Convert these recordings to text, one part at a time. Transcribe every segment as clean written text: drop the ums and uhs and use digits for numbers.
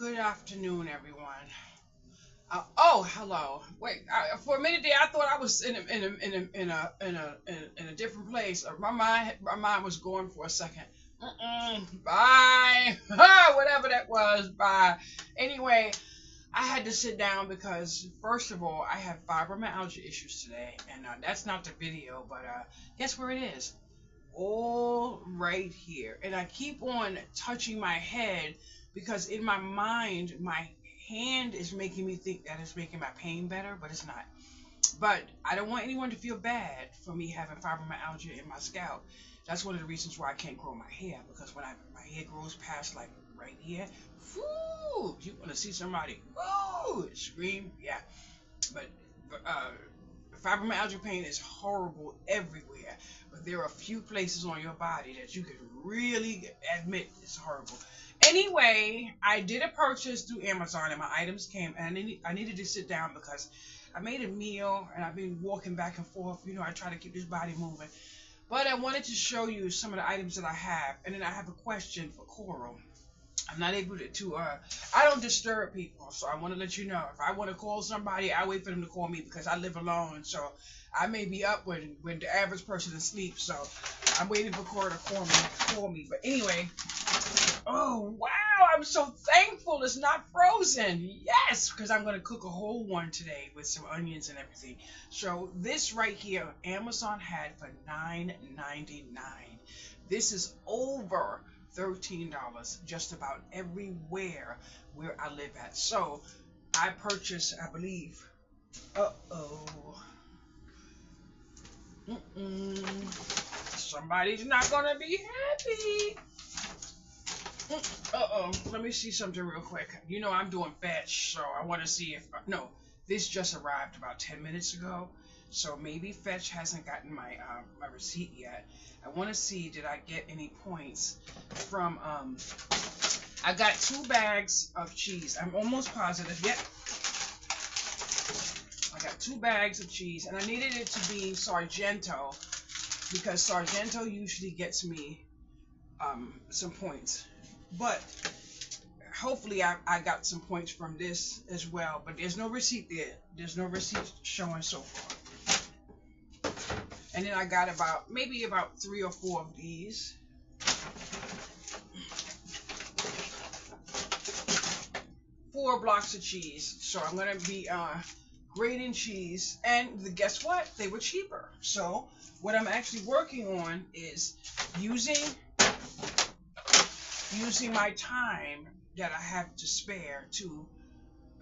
Good afternoon, everyone. Oh, hello. Wait, for a minute there, I thought I was in a different place. My mind was going for a second. Bye. Whatever that was. Bye. Anyway, I had to sit down because first of all, I have fibromyalgia issues today, and that's not the video, but guess where it is? All right here. And I keep on touching my head because in my mind, my hand is making me think that it's making my pain better, but it's not. But I don't want anyone to feel bad for me having fibromyalgia in my scalp. That's one of the reasons why I can't grow my hair, because when my hair grows past like right here, whoo, you want to see somebody, whoo, scream, yeah. But uh, fibromyalgia pain is horrible everywhere, but there are a few places on your body that you can really admit is horrible. Anyway, I did a purchase through Amazon and my items came, and I needed to sit down because I made a meal and I've been walking back and forth. I try to keep this body moving. But I wanted to show you some of the items that I have, and then I have a question for Coral. I'm not able to I don't disturb people, so I want to let you know. If I want to call somebody, I wait for them to call me because I live alone, so I may be up when the average person is asleep, so I'm waiting for Cora to call me. But anyway, oh wow, I'm so thankful it's not frozen. Yes, because I'm going to cook a whole one today with some onions and everything. So this right here, Amazon had for $9.99. This is over $13 just about everywhere where I live at. So I purchased, I believe, somebody's not gonna be happy. Let me see something real quick. I'm doing fetch, so I want to see if no, this just arrived about 10 minutes ago, so maybe fetch hasn't gotten my receipt yet. I want to see, did I get any points from I got 2 bags of cheese. I'm almost positive. Yep, I got 2 bags of cheese, and I needed it to be Sargento because Sargento usually gets me some points. But hopefully I got some points from this as well. But there's no receipt there. There's no receipt showing so far. And then I got maybe about 3 or 4 of these. 4 blocks of cheese. So I'm gonna be grating cheese. And guess what? They were cheaper. So what I'm actually working on is using my time that I have to spare to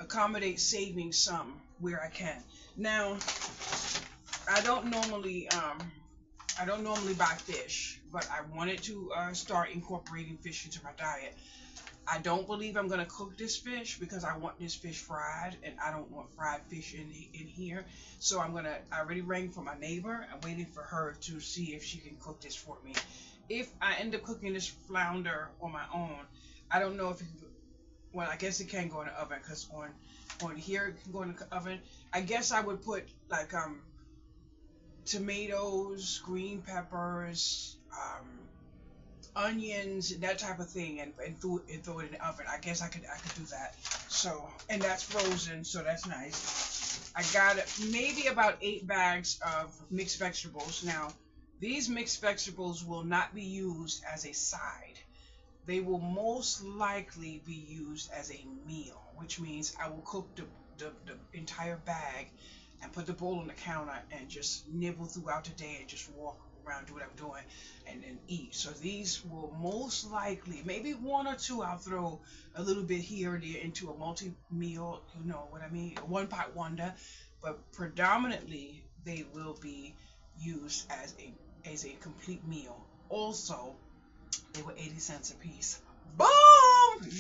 accommodate saving some where I can. Now, I don't normally buy fish, but I wanted to start incorporating fish into my diet. I don't believe I'm gonna cook this fish because I want this fish fried, and I don't want fried fish in here. So I already rang for my neighbor. I'm waiting for her to see if she can cook this for me. If I end up cooking this flounder on my own, I don't know if well, I guess it can go in the oven because on here it can go in the oven. I guess I would put like tomatoes, green peppers, onions, that type of thing, and throw it in the oven. I guess I could do that. So, and that's frozen, so that's nice. I got maybe about 8 bags of mixed vegetables. Now, these mixed vegetables will not be used as a side. They will most likely be used as a meal, which means I will cook the entire bag and put the bowl on the counter and just nibble throughout the day and just walk around, do what I'm doing, and then eat. So these will most likely, maybe 1 or 2, I'll throw a little bit here and there into a multi-meal, you know what I mean, a one-pot wonder, but predominantly they will be used as a complete meal. Also, they were 80 cents a piece. Boom!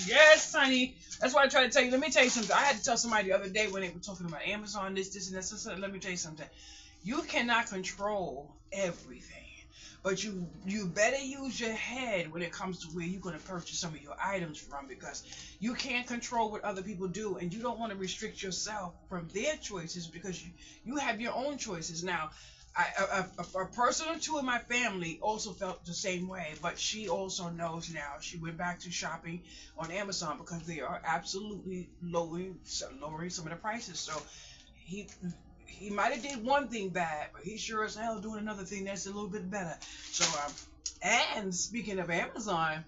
Yes, honey. That's why I try to tell you. Let me tell you something. I had to tell somebody the other day when they were talking about Amazon, this, and that. So let me tell you something. You cannot control everything, but you better use your head when it comes to where you're going to purchase some of your items from, because you can't control what other people do, and you don't want to restrict yourself from their choices because you have your own choices. Now, A person or two in my family also felt the same way, but she also knows now. She went back to shopping on Amazon because they are absolutely lowering some of the prices. So he he might have did one thing bad, but he sure as hell doing another thing that's a little bit better. So and speaking of Amazon,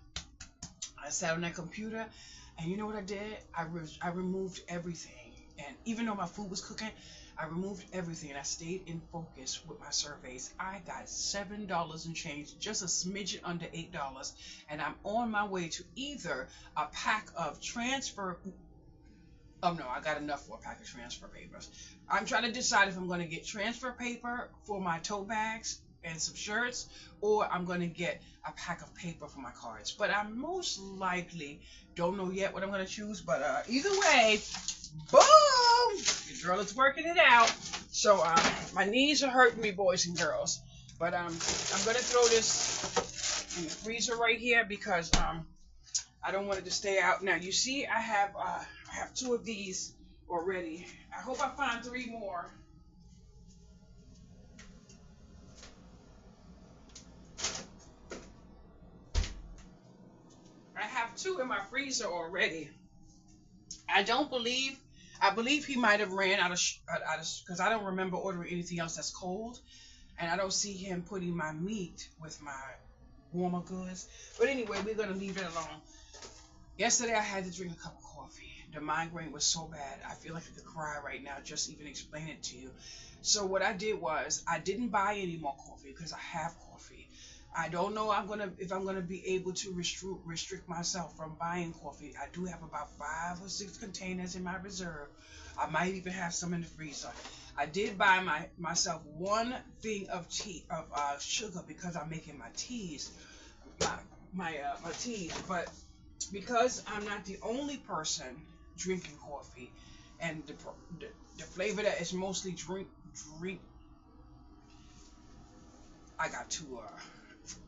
I sat on that computer, and you know what I did? I removed everything, and even though my food was cooking, I removed everything, and I stayed in focus with my surveys. I got $7 and change, just a smidgen under $8, and I'm on my way to either a pack of transfer. Oh no, I got enough for a pack of transfer papers. I'm trying to decide if I'm going to get transfer paper for my tote bags and some shirts, or I'm going to get a pack of paper for my cards. But I most likely don't know yet what I'm going to choose. But either way, boom! The girl is working it out. So my knees are hurting me, boys and girls. But I'm going to throw this in the freezer right here because I don't want it to stay out. Now you see, I have 2 of these already. I hope I find 3 more. I have 2 in my freezer already. I don't believe. I believe he might have ran out of because I don't remember ordering anything else that's cold, and I don't see him putting my meat with my warmer goods. But anyway, we're gonna leave it alone. Yesterday I had to drink a cup of coffee. The migraine was so bad. I feel like I could cry right now just even explain it to you. So what I did was I didn't buy any more coffee because I have coffee. I don't know if I'm gonna be able to restrict myself from buying coffee. I do have about 5 or 6 containers in my reserve. I might even have some in the freezer. I did buy myself 1 thing of sugar because I'm making my teas, my teas. But because I'm not the only person drinking coffee, and the flavor that is mostly drink, I got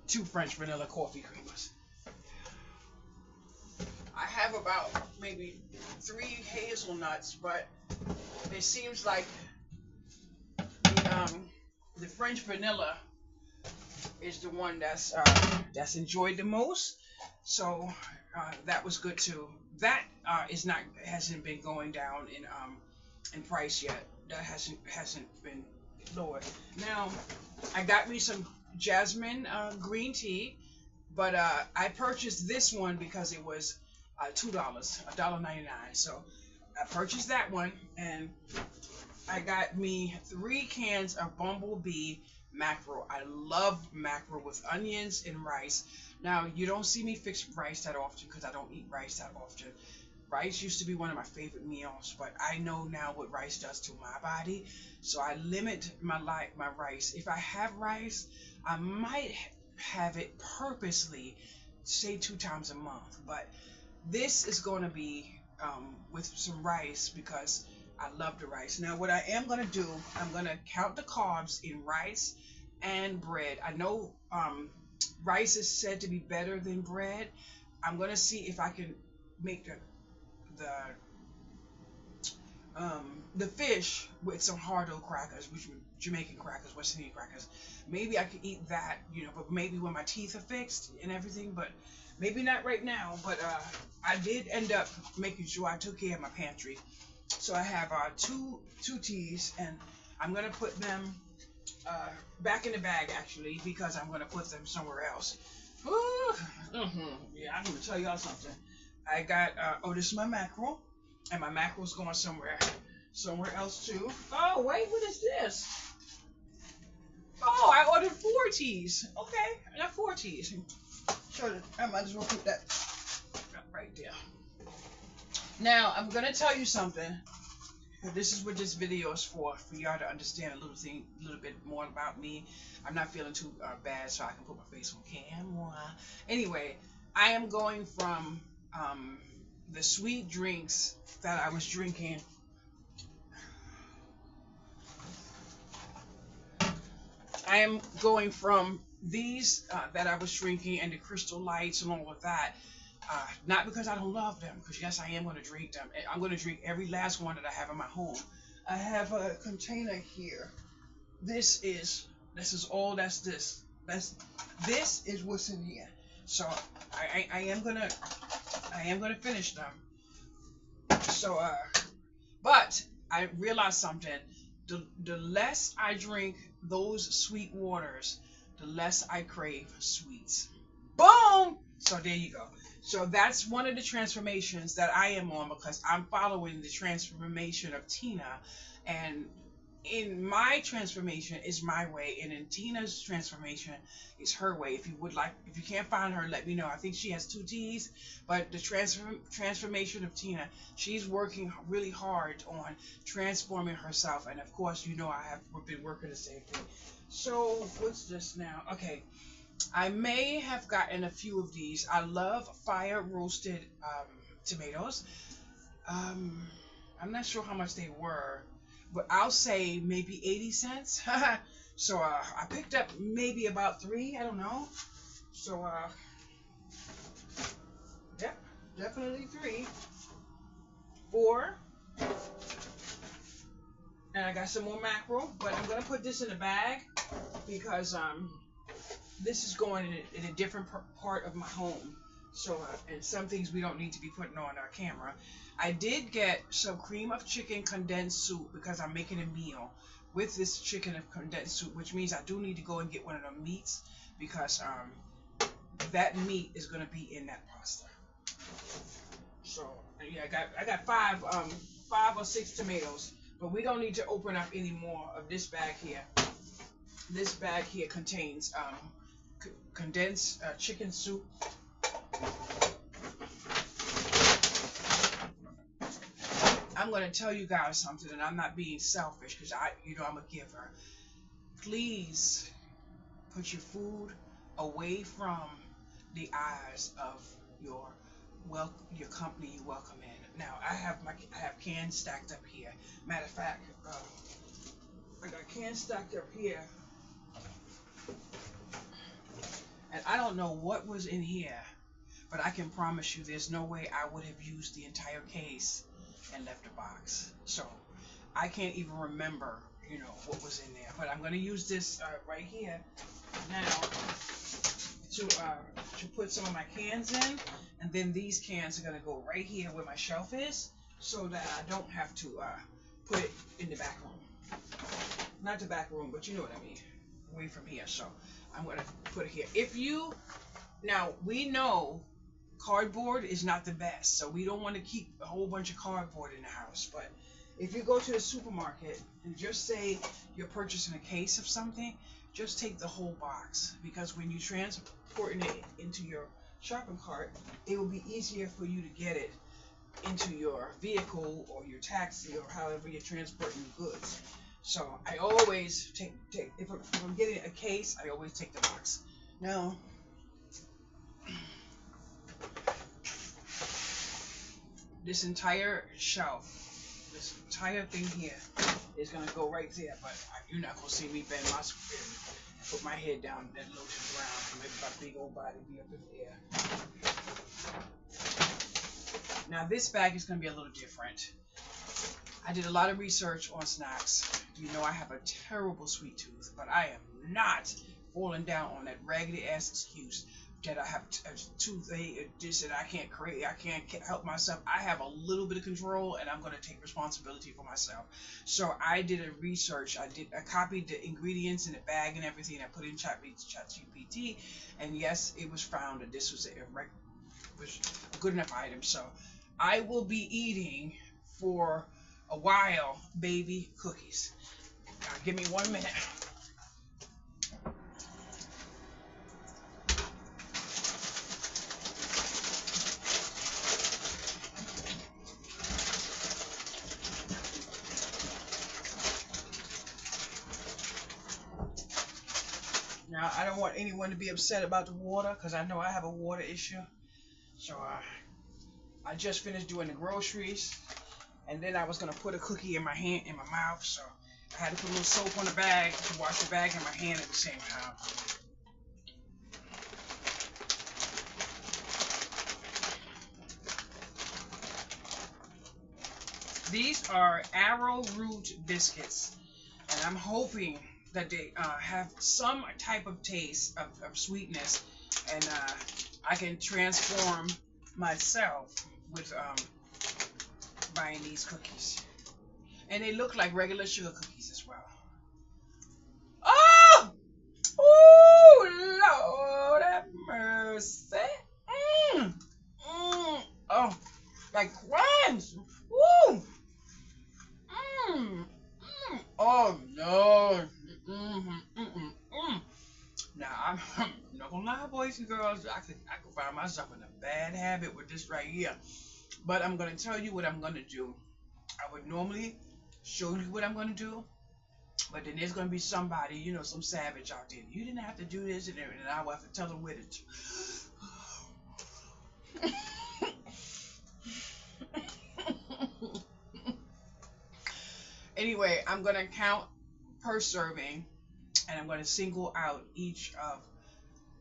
2 French vanilla coffee creamers. I have about maybe 3 hazelnuts, but it seems like the French vanilla is the one that's enjoyed the most. So that was good too. That hasn't been going down in price yet. That hasn't been lowered. Now I got me some jasmine green tea, but I purchased this one because it was $2, $1.99. So I purchased that one, and I got me 3 cans of Bumblebee mackerel. I love mackerel with onions and rice. Now, you don't see me fix rice that often because I don't eat rice that often. Rice used to be one of my favorite meals, but I know now what rice does to my body, so I limit my rice. If I have rice, I might have it purposely, say 2 times a month. But this is going to be with some rice because I love the rice. Now, what I am going to do, I'm going to count the carbs in rice and bread. I know rice is said to be better than bread. I'm going to see if I can make the fish with some hard-dough crackers, which are Jamaican crackers, West Indian crackers. Maybe I could eat that, but maybe when my teeth are fixed and everything, but maybe not right now. But I did end up making sure I took care of my pantry. So I have 2 teas, and I'm going to put them back in the bag, actually, because I'm going to put them somewhere else. Yeah, I'm going to tell y'all something. I got, this is my mackerel, and my mackerel's going somewhere else, too. Oh, wait, what is this? Oh, I ordered 4 teas. Okay, I got 4 teas. Sure, I might as well put that right there. Now, I'm going to tell you something. This is what this video is for y'all to understand a little bit more about me. I'm not feeling too bad, so I can put my face on camera. Anyway, I am going from the sweet drinks that I was drinking. I am going from these that I was drinking and the Crystal Lights and all of that. Not because I don't love them, because yes, I am going to drink them. I'm going to drink every last one that I have in my home. I have a container here This is all this is what's in here. So I am gonna finish them. So but I realized something. The less I drink those sweet waters, the less I crave sweets. Boom! So there you go. So that's one of the transformations that I am on because I'm following the transformation of Tina. And in my transformation is my way, and in Tina's transformation is her way. If you can't find her, let me know. I think she has two T's, but the transformation of Tina, she's working really hard on transforming herself, and of course, I have been working the same thing. So what's this now? Okay, I may have gotten a few of these. I love fire roasted tomatoes. Um, I'm not sure how much they were, but I'll say maybe 80 cents. So I picked up maybe about three. I don't know. So yep, definitely three, four, and I got some more mackerel. But I'm gonna put this in a bag because this is going in a different part of my home. So, and some things we don't need to be putting on our camera. I did get some cream of chicken condensed soup because I'm making a meal with this chicken of condensed soup, which means I do need to go and get one of them meats because that meat is going to be in that pasta. So, yeah, I got five or six tomatoes, but we don't need to open up any more of this bag here. This bag here contains condensed chicken soup. I'm going to tell you guys something, and I'm not being selfish because I'm a giver. Please put your food away from the eyes of your company you welcome in. Now I have cans stacked up here. Matter of fact, I got cans stacked up here, and I don't know what was in here, but I can promise you there's no way I would have used the entire case and left a box. So I can't even remember, what was in there. But I'm going to use this right here now to put some of my cans in, and then these cans are going to go right here where my shelf is, so that I don't have to put it in the back room. Not the back room, but you know what I mean, away from here. So I'm going to put it here. Now we know cardboard is not the best, so we don't want to keep a whole bunch of cardboard in the house. But if you go to the supermarket and just say you're purchasing a case of something, just take the whole box, because when you transporting it into your shopping cart, it will be easier for you to get it into your vehicle or your taxi or however you're transporting goods. So I always take if I'm getting a case, I always take the box. Now, this entire shelf, this entire thing here is going to go right there, but you're not going to see me bend my and put my head down that lotion ground and make my big old body be up in the air. Now this bag is going to be a little different. I did a lot of research on snacks. I have a terrible sweet tooth, but I am not falling down on that raggedy ass excuse that I have a toothache, this, and I can't help myself. I have a little bit of control, and I'm going to take responsibility for myself. So I did a research. I copied the ingredients in the bag and everything. I put in ChatGPT, and yes, it was found that this was a good enough item. So I will be eating for a while baby cookies. Now, give me 1 minute. Now, I don't want anyone to be upset about the water, because I know I have a water issue. So I just finished doing the groceries, and then I was going to put a cookie in my mouth, so I had to put a little soap on the bag to wash the bag in my hand at the same time. These are arrowroot biscuits, and I'm hoping that they have some type of taste of sweetness, and I can transform myself with buying these cookies. And they look like regular sugar cookies as well. Oh! Oh, Lord have mercy. Mm. Mm. Oh, like crunch. Woo. Mm. Mm. Oh, Lord. Now, I'm not gonna lie, boys and girls, I could find myself in a bad habit with this right here. But I'm gonna tell you what I'm gonna do. I would normally show you what I'm gonna do, but then there's gonna be somebody, you know, some savage out there. You didn't have to do this, and I will have to tell them with it. Anyway, I'm gonna count per serving, and I'm gonna single out each of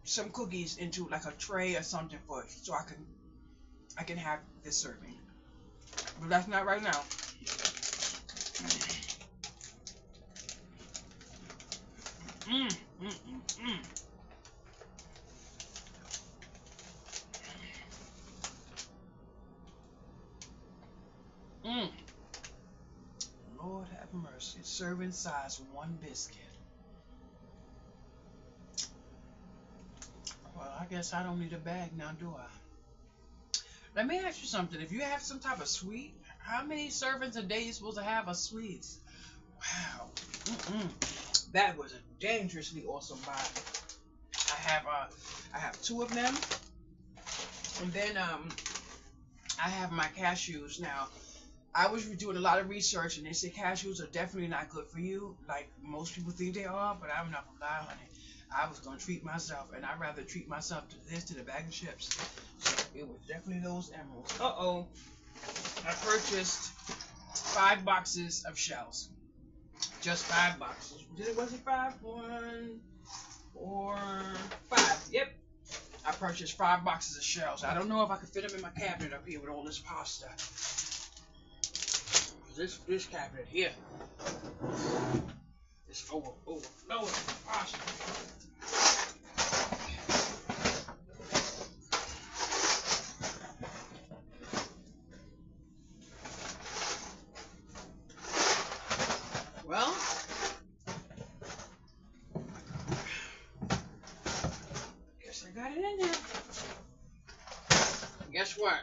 some cookies into like a tray or something for so I can have this serving. But that's not right now. Mm, mm, mm, mm. Mm. Lord have mercy. Serving size 1 biscuit. Well, I guess I don't need a bag now, do I? Let me ask you something. If you have some type of sweet, how many servings a day are you supposed to have of sweets? Wow. That was a dangerously awesome buy. I have 2 of them, and then I have my cashews. Now, I was doing a lot of research, and they say cashews are definitely not good for you, like most people think they are. But I'm not gonna lie, honey. I was gonna treat myself, and I'd rather treat myself to this than a bag of chips. So it was definitely those emeralds. I purchased 5 boxes of shells. Just 5 boxes. Was it 5? 1, 4, 5. Yep. I purchased 5 boxes of shells. I don't know if I could fit them in my cabinet up here with all this pasta. This cabinet here is overflowing with pasta. Well, guess I got it in there. Guess what?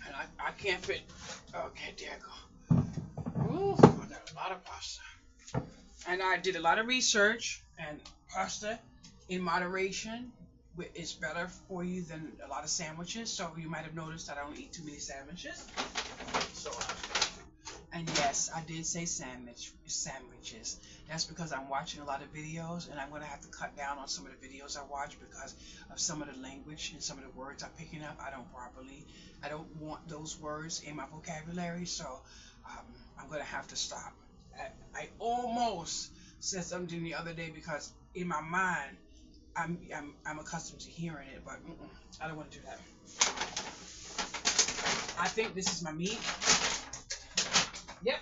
And I can't fit. Okay, there I go. Ooh, I got a lot of pasta. And I did a lot of research, and pasta in moderation is better for you than a lot of sandwiches. So you might have noticed that I don't eat too many sandwiches. So, and yes, I did say sandwiches. That's because I'm watching a lot of videos, and I'm going to have to cut down on some of the videos I watch because of some of the language and some of the words I'm picking up. I don't want those words in my vocabulary, so I'm going to have to stop. I almost said something the other day because in my mind I'm accustomed to hearing it, but I don't want to do that. I think this is my meat. Yep.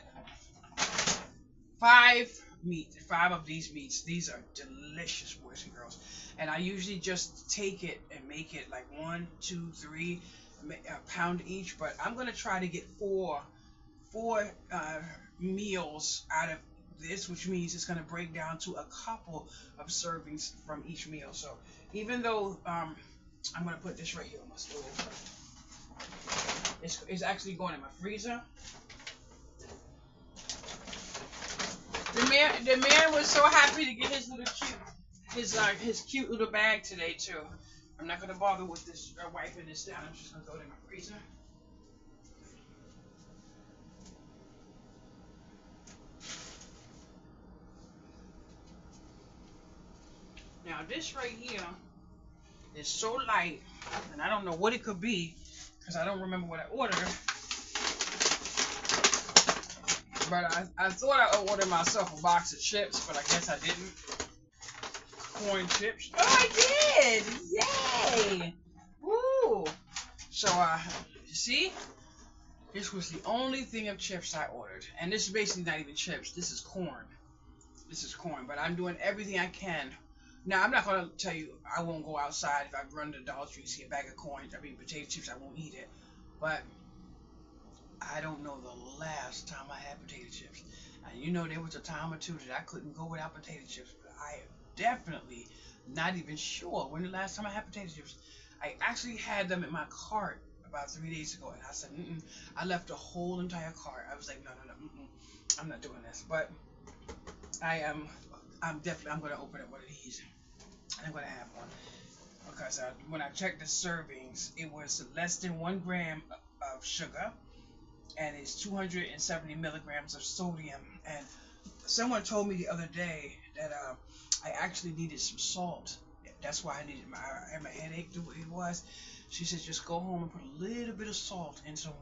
5 of these meats. These are delicious, boys and girls. And I usually just take it and make it like 1, 2, 3 a pound each. But I'm gonna try to get four meals out of this, which means it's gonna break down to a couple of servings from each meal. So even though I'm gonna put this right here on my stove, it's actually going in my freezer. The man was so happy to get his little his cute little bag today too. I'm not gonna bother with this wiping this down. I'm just gonna throw it in my freezer. Now this right here is so light, and I don't know what it could be because I don't remember what I ordered. But I thought I ordered myself a box of chips, but I guess I didn't. Corn chips. Oh, I did! Yay! Woo! So, see? This was the only thing of chips I ordered. And this is basically not even chips. This is corn. This is corn, but I'm doing everything I can. Now, I'm not going to tell you I won't go outside if I run to the Dollar Tree and see a bag of corn. I mean, potato chips, I won't eat it. But I don't know the last time I had potato chips. And you know, there was a time or two that I couldn't go without potato chips. But I am definitely not even sure when the last time I had potato chips. I actually had them in my cart about 3 days ago, and I said, I left the whole entire cart. I was like, no, I'm not doing this. But I'm definitely, I'm going to open up one of these. I'm going to have one. Because when I checked the servings, it was less than 1 gram of sugar, and it's 270 milligrams of sodium. And someone told me the other day that I actually needed some salt. That's why I had my headache the way it was. She said just go home and put a little bit of salt in some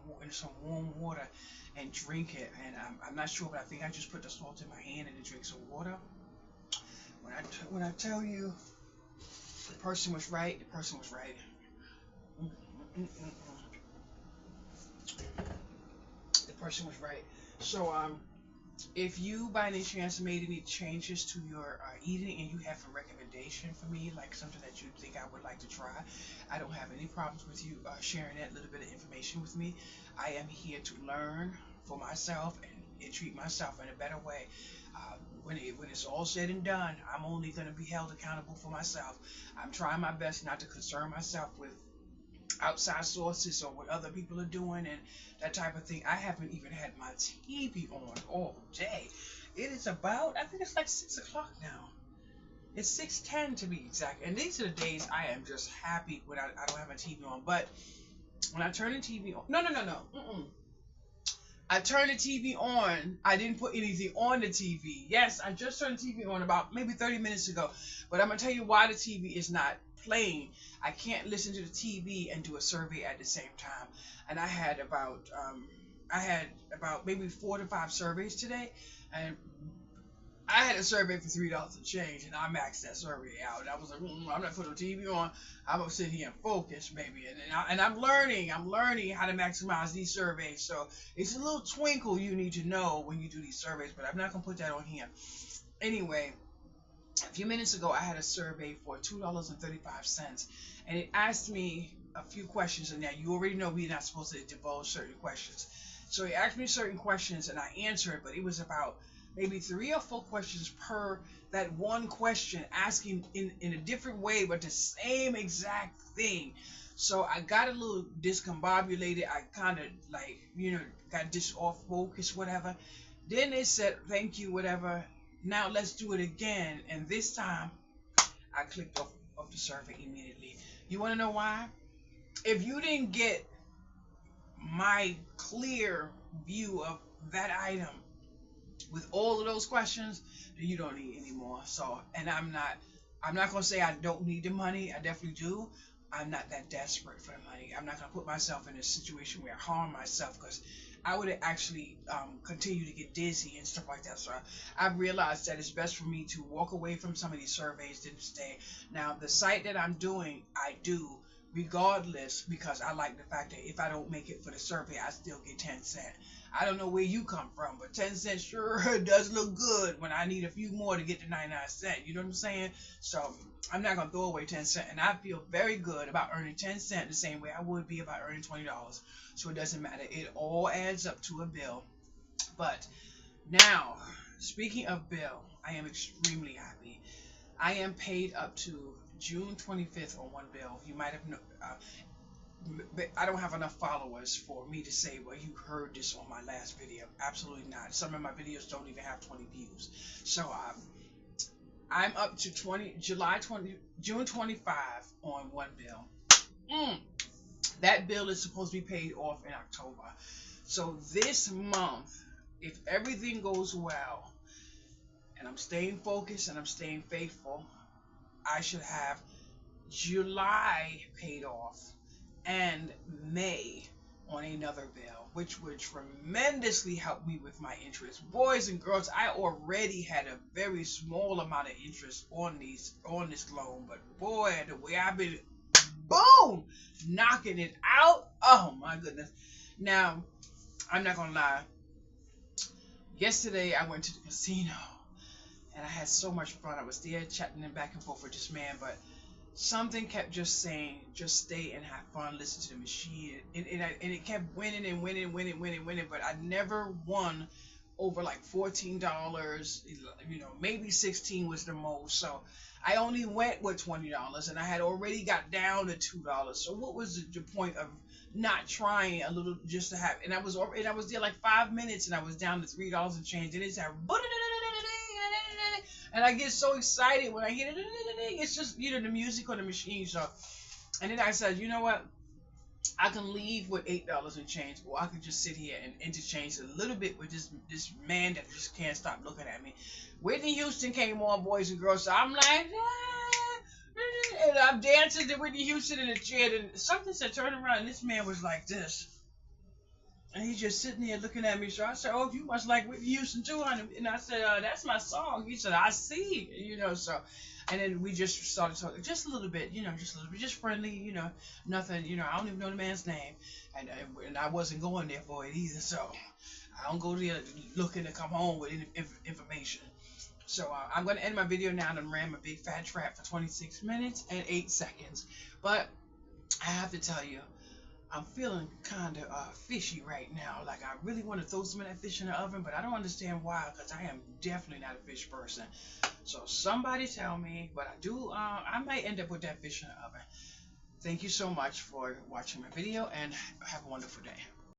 warm water and drink it. And I'm not sure, but I think I just put the salt in my hand and then drink some water. When I tell you the person was right, the person was right. The person was right. So if you by any chance made any changes to your eating and you have a recommendation for me, like something that you think I would like to try, I don't have any problems with you sharing that little bit of information with me. I am here to learn for myself and treat myself in a better way. When it's all said and done, I'm only going to be held accountable for myself. I'm trying my best not to concern myself with outside sources or what other people are doing and that type of thing. I haven't even had my TV on all day. It is about, I think it's like 6 o'clock now. It's 6:10 to be exact. And these are the days I am just happy when I don't have my TV on. But when I turn the TV on, no. I turned the TV on. I didn't put anything on the TV. Yes, I just turned the TV on about maybe 30 minutes ago. But I'm going to tell you why the TV is not playing. I can't listen to the TV and do a survey at the same time. And I had about maybe 4 to 5 surveys today. And I had a survey for $3 and change, and I maxed that survey out. And I was like, I'm not putting the TV on. I'm gonna sit here and focus, baby. And I'm learning how to maximize these surveys. So it's a little twinkle you need to know when you do these surveys, but I'm not gonna put that on here. Anyway, a few minutes ago, I had a survey for $2.35, and it asked me a few questions. And now you already know we're not supposed to divulge certain questions. So it asked me certain questions, and I answered, but it was about maybe 3 or 4 questions per that one question, asking in a different way, but the same exact thing. So I got a little discombobulated. I kind of got off focus, whatever. Then they said, thank you, whatever. Now let's do it again. And this time I clicked off the survey immediately. You want to know why? If you didn't get my clear view of that item with all of those questions, then you don't need any more. So, and I'm not gonna say I don't need the money. I definitely do. I'm not that desperate for the money. I'm not gonna put myself in a situation where I harm myself, because I would actually continue to get dizzy and stuff like that. So I've realized that it's best for me to walk away from some of these surveys than to stay. Now, the site that I'm doing, I do regardless, because I like the fact that if I don't make it for the survey, I still get 10 cents. I don't know where you come from, but 10 cents sure does look good when I need a few more to get to 99 cents. You know what I'm saying? So I'm not going to throw away 10 cents. And I feel very good about earning 10 cents the same way I would be about earning $20. So it doesn't matter. It all adds up to a bill. But now, speaking of bill, I am extremely happy. I am paid up to June 25th on one bill. You might have known. I don't have enough followers for me to say, well, you heard this on my last video. Absolutely not. Some of my videos don't even have 20 views. So I'm up to June 25 on one bill. That bill is supposed to be paid off in October. So this month, if everything goes well, and I'm staying focused and I'm staying faithful, I should have July paid off and May on another bill, which would tremendously help me with my interest. Boys and girls, I already had a very small amount of interest on this loan, but boy, the way I've been boom knocking it out, oh my goodness. Now, I'm not gonna lie, yesterday I went to the casino and I had so much fun. I was there chatting back and forth with this man, but something kept just saying, just stay and have fun, listen to the machine, and it kept winning and winning, winning, winning, winning, but I never won over like $14, maybe 16 was the most. So I only went with $20, and I had already got down to $2. So what was the point of not trying a little just to have? And I was there like 5 minutes, and I was down to $3 and change, and it's like, and I get so excited when I hear it. It's just the music on the machine. So, and then I said, you know what? I can leave with $8 and change, or I can just sit here and interchange a little bit with this man that just can't stop looking at me. Whitney Houston came on, boys and girls. So I'm like, and I'm dancing to Whitney Houston in the chair. And something said, turn around, and this man was like this. And he's just sitting there looking at me. So I said, oh, you must like Whitney Houston too, honey. And I said, that's my song. He said, I see. So. And then we just started talking just a little bit, just a little bit, just friendly, nothing, I don't even know the man's name. And I wasn't going there for it either. So I don't go there looking to come home with information. So I'm going to end my video now. I ran my big fat trap for 26 minutes and 8 seconds. But I have to tell you, I'm feeling kind of fishy right now. Like, I really want to throw some of that fish in the oven, but I don't understand why, because I am definitely not a fish person. So somebody tell me, but I might end up with that fish in the oven. Thank you so much for watching my video, and have a wonderful day.